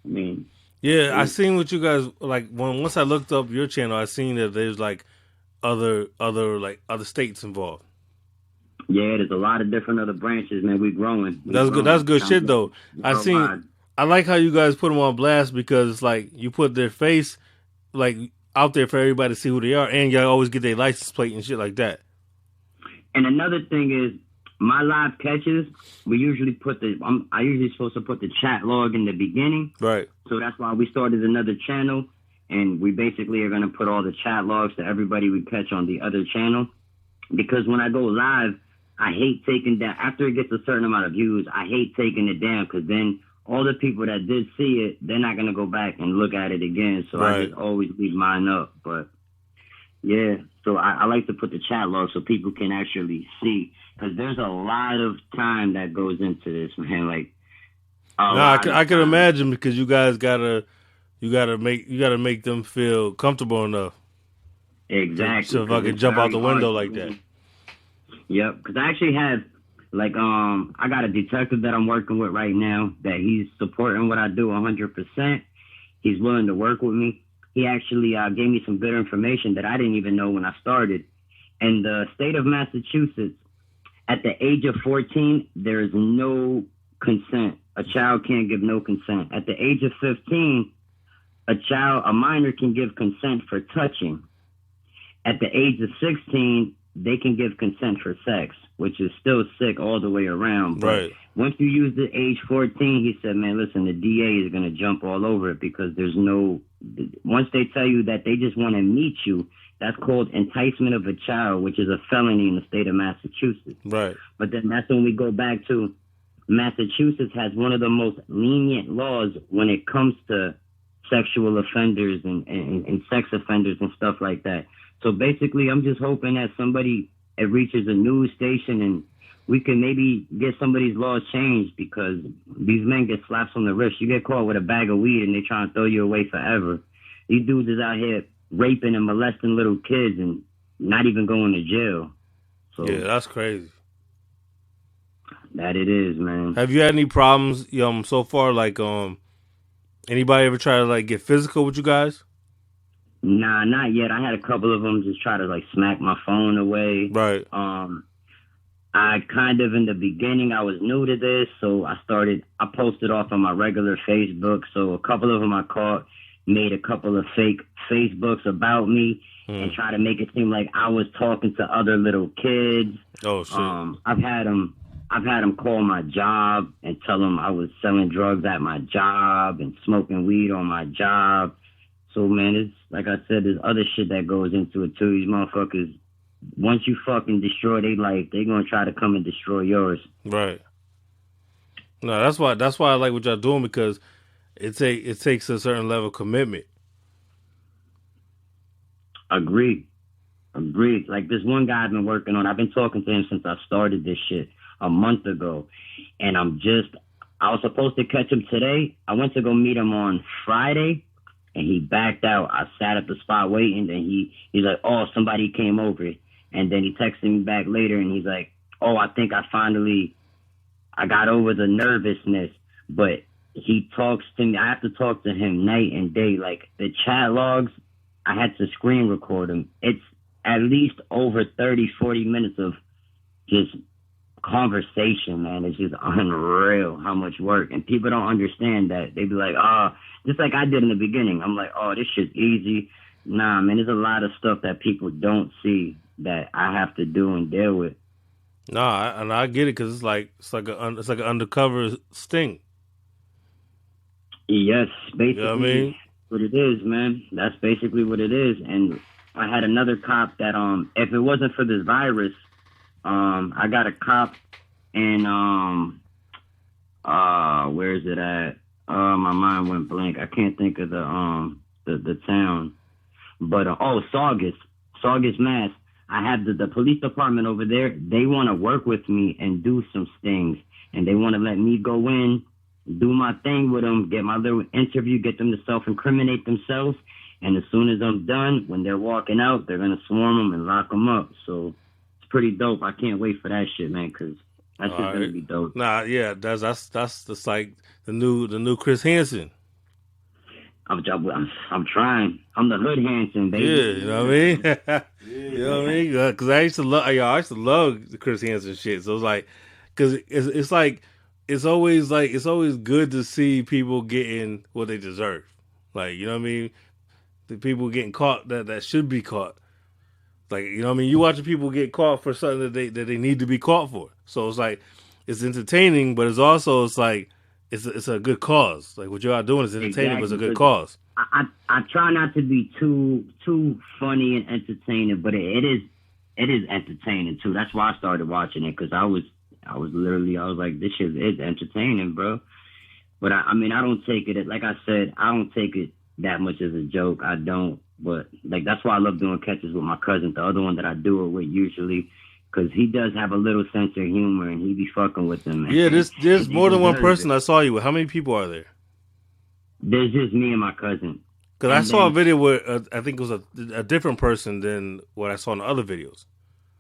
I mean, Yeah, I seen what you guys like. Once I looked up your channel, I seen that there's like other states involved. yeah, there's a lot of different other branches, man. We growing. We That's good. That's growing. good Sounds shit like though. I seen. worldwide. I like how you guys put them on blast because it's like you put their face like out there for everybody to see who they are, and y'all always get their license plate and shit like that. And another thing is, my live catches, we usually put I usually supposed to put the chat log in the beginning. Right. So that's why we started another channel. And we basically are going to put all the chat logs to everybody we catch on the other channel. Because when I go live, I hate taking down, after it gets a certain amount of views, I hate taking it down because then all the people that did see it, they're not going to go back and look at it again. So I just always leave mine up. But yeah, so I like to put the chat log so people can actually see because there's a lot of time that goes into this, man. Like, No, I can imagine because you guys gotta make them feel comfortable enough. Exactly. So if I could jump out the window like that. Yep, because I actually have, like, I got a detective that I'm working with right now that he's supporting what I do 100%. He's willing to work with me. He actually gave me some good information that I didn't even know when I started. In the state of Massachusetts, at the age of 14, there is no consent. A child can't give no consent. At the age of 15, a minor can give consent for touching. At the age of 16, they can give consent for sex, which is still sick all the way around. But right. Once you use the age 14, he said, man, listen, the DA is going to jump all over it because there's no, once they tell you that they just want to meet you, that's called enticement of a child, which is a felony in the state of Massachusetts. Right. But then that's when we go back to Massachusetts has one of the most lenient laws when it comes to sexual offenders and sex offenders and stuff like that. So basically, I'm just hoping that it reaches a news station and we can maybe get some of these laws changed because these men get slaps on the wrist. You get caught with a bag of weed and they try to throw you away forever. These dudes is out here raping and molesting little kids and not even going to jail. So yeah, that's crazy. That it is, man. Have you had any problems so far? Like anybody ever try to like get physical with you guys? Nah, not yet. I had a couple of them just try to like smack my phone away. Right. I kind of in the beginning I was new to this, so I posted off on my regular Facebook. So a couple of them I caught, made a couple of fake Facebooks about me and try to make it seem like I was talking to other little kids. Oh shit. I've had them call my job and tell them I was selling drugs at my job and smoking weed on my job. So, man, it's like I said, there's other shit that goes into it, too. These motherfuckers, once you fucking destroy their life, they're going to try to come and destroy yours. Right. No, that's why I like what y'all doing because it takes a certain level of commitment. Agreed. Like this one guy I've been working on, I've been talking to him since I started this shit a month ago. And I was supposed to catch him today. I went to go meet him on Friday. And he backed out. I sat at the spot waiting, and he's like, oh, somebody came over. And then he texted me back later, and he's like, oh, I think I got over the nervousness. But he talks to me. I have to talk to him night and day. Like, the chat logs, I had to screen record them. It's at least over 30, 40 minutes of just conversation, man. It's just unreal how much work. And people don't understand that. They be like, just like I did in the beginning. I'm like, oh, this shit's easy. Nah, man, there's a lot of stuff that people don't see that I have to do and deal with. Nah, and I get it because it's like an undercover sting. Yes, basically, you know what I mean? What it is, man. That's basically what it is. And I had another cop that if it wasn't for this virus, I got a cop in where is it at? My mind went blank. I can't think of the town. But Saugus, Mass. I have the police department over there. They want to work with me and do some things, and they want to let me go in, do my thing with them, get my little interview, get them to self-incriminate themselves. And as soon as I'm done, when they're walking out, they're gonna swarm them and lock them up. So it's pretty dope. I can't wait for that shit, man, because that's just gonna be dope. Nah, yeah, that's the like the new Chris Hansen. I'm trying. I'm the hood Hanson, baby. Yeah, you know what I mean. You know what I mean? Because I used to love the Chris Hansen shit. So it's like, because it's like it's always good to see people getting what they deserve. Like, you know what I mean? The people getting caught that should be caught. Like, you know what I mean? You watching people get caught for something that they need to be caught for. So it's like it's entertaining, but it's like it's a good cause. Like what y'all doing is entertaining, but it's a good cause. I try not to be too funny and entertaining, but it is entertaining too. That's why I started watching it, because I was like, this shit is entertaining, bro. But I mean, I don't take it, like I said, I don't take it that much as a joke. I don't. But like, that's why I love doing catches with my cousin, the other one that I do it with usually, because he does have a little sense of humor and he be fucking with them. Man. Yeah, there's more than one person I saw you with. How many people are there? There's just me and my cousin. Because I saw a video where I think it was a different person than what I saw in the other videos.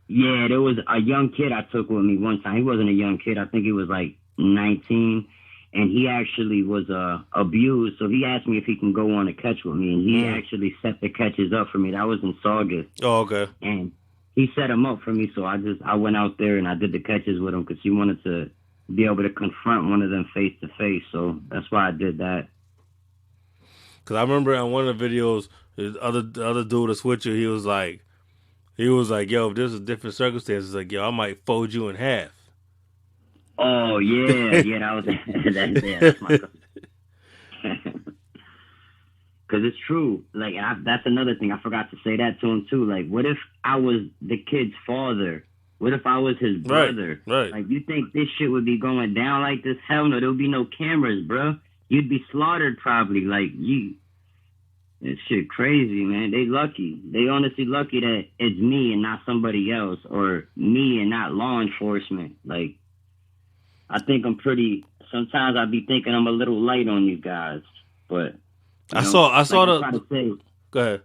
Yeah, there was a young kid I took with me one time. He wasn't a young kid. I think he was like 19. And he actually was abused. So he asked me if he can go on a catch with me. And he actually set the catches up for me. That was in Saugus. Oh, okay. And he set them up for me. So I went out there and I did the catches with him, because he wanted to be able to confront one of them face to face. So that's why I did that. Because I remember on one of the videos, the other dude that's with you, he was like, yo, if there's a different circumstances, like, yo, I might fold you in half. Oh, yeah, that was that's my cousin. Because it's true. Like, that's another thing. I forgot to say that to him, too. Like, what if I was the kid's father? What if I was his brother? Right. Like, you think this shit would be going down like this? Hell no, there would be no cameras, bro. You'd be slaughtered probably. Like, this shit crazy, man. They lucky. They honestly lucky that it's me and not somebody else, or me and not law enforcement. Like, I think sometimes I be thinking I'm a little light on you guys, but I saw the. Go ahead.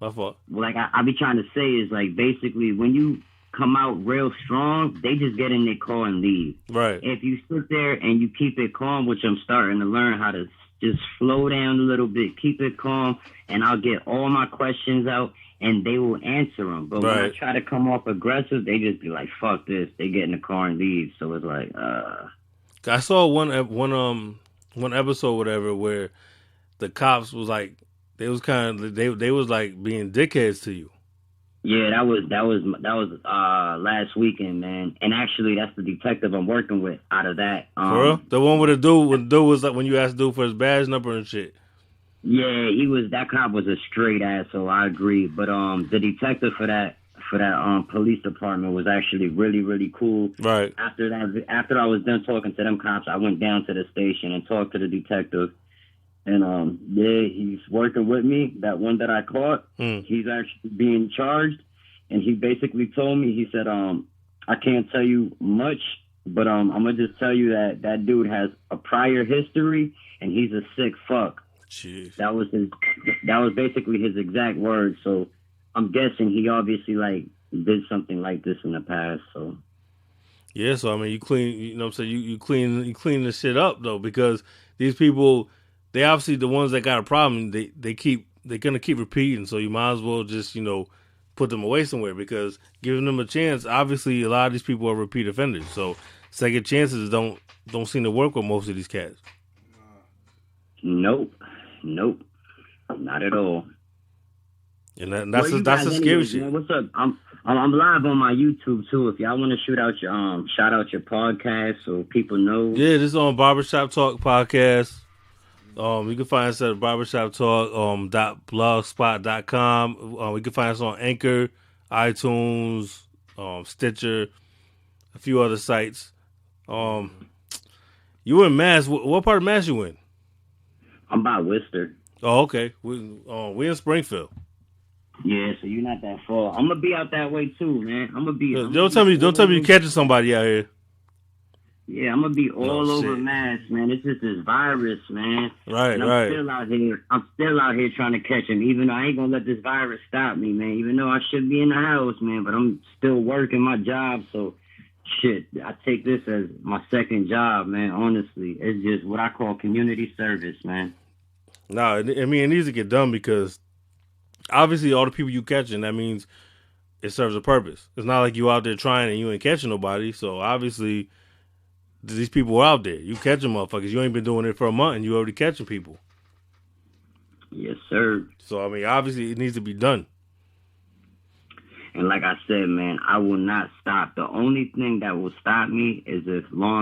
My fault. Like I be trying to say is, like, basically when you come out real strong, they just get in their car and leave. Right. If you sit there and you keep it calm, which I'm starting to learn how to just slow down a little bit, keep it calm, and I'll get all my questions out, and they will answer them. But when I try to come off aggressive, they just be like, fuck this. They get in the car and leave. So it's like, I saw one episode, whatever, where the cops was like, they was like being dickheads to you. Yeah, that was last weekend, man. And actually, that's the detective I'm working with out of that. For real? The one with the dude was like when you asked the dude for his badge number and shit. Yeah, that cop was a straight asshole. I agree, but the detective for that police department was actually really, really cool. Right. After I was done talking to them cops, I went down to the station and talked to the detective, and he's working with me. That one that I caught, he's actually being charged, and he basically told me, he said, I can't tell you much, but I'm gonna just tell you that dude has a prior history, and he's a sick fuck. Jeez. That was basically his exact words. So I'm guessing he obviously like did something like this in the past. So yeah, so I mean, you clean, you know what I'm saying? You clean the shit up though, because these people, they obviously the ones that got a problem, they're gonna keep repeating. So you might as well just, put them away somewhere, because giving them a chance, obviously a lot of these people are repeat offenders. So second chances don't seem to work with most of these cats. Nope, not at all. And that's a scary shit. Man, what's up? I'm live on my YouTube too. If y'all want to shout out your podcast so people know. Yeah, this is on Barbershop Talk Podcast. You can find us at Barbershop Talk .blogspot.com. We can find us on Anchor, iTunes, Stitcher, a few other sites. You in Mass? What part of Mass you in? I'm by Worcester. Oh, okay. We in Springfield. Yeah, so you're not that far. I'm gonna be out that way too, man. Don't tell me you're catching somebody out here. Yeah, I'm gonna be all over Mass, man. It's just this virus, man. Right, and I'm still out here trying to catch him, even though I ain't gonna let this virus stop me, man. Even though I should be in the house, man, but I'm still working my job, so shit. I take this as my second job, man. Honestly, it's just what I call community service, man. No, I mean, it needs to get done because obviously all the people you catching, that means it serves a purpose. It's not like you out there trying and you ain't catching nobody. So obviously these people are out there. You catching motherfuckers. You ain't been doing it for a month and you already catching people. Yes, sir. So I mean, obviously it needs to be done. And like I said, man, I will not stop. The only thing that will stop me is if law